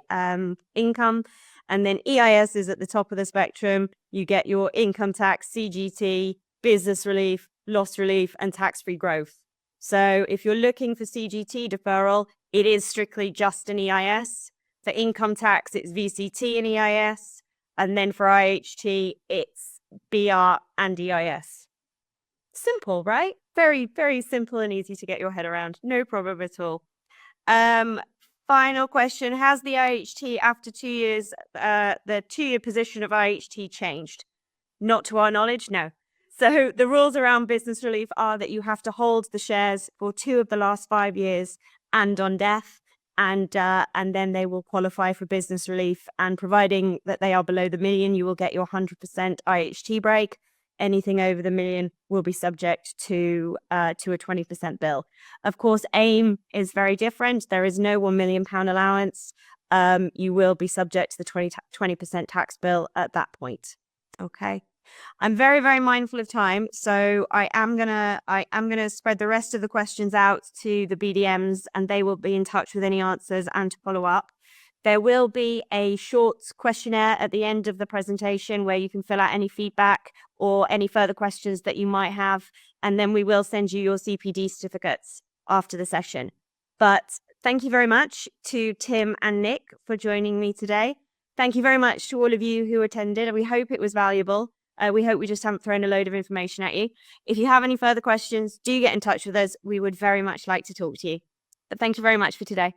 income. And then EIS is at the top of the spectrum. You get your income tax, CGT, business relief, loss relief, and tax-free growth. So if you're looking for CGT deferral, it is strictly just an EIS. For income tax, it's VCT and EIS. And then for IHT, it's BR and EIS. Simple, right? Very, very simple and easy to get your head around. No problem at all. Final question. Has the IHT after 2 years, the 2-year position of IHT changed? Not to our knowledge, no. So the rules around business relief are that you have to hold the shares for 2 of the last 5 years and on death, and then they will qualify for business relief. And providing that they are below the million, you will get your 100% IHT break. Anything over the million will be subject to a 20% bill. Of course, AIM is very different. There is no £1 million allowance. You will be subject to the 20% tax bill at that point. Okay. I'm very, very mindful of time, so I am gonna spread the rest of the questions out to the BDMs, and they will be in touch with any answers and to follow up. There will be a short questionnaire at the end of the presentation where you can fill out any feedback or any further questions that you might have, and then we will send you your CPD certificates after the session. But thank you very much to Tim and Nick for joining me today. Thank you very much to all of you who attended. We hope it was valuable. We hope we just haven't thrown a load of information at you. If you have any further questions, do get in touch with us. We would very much like to talk to you. But thank you very much for today.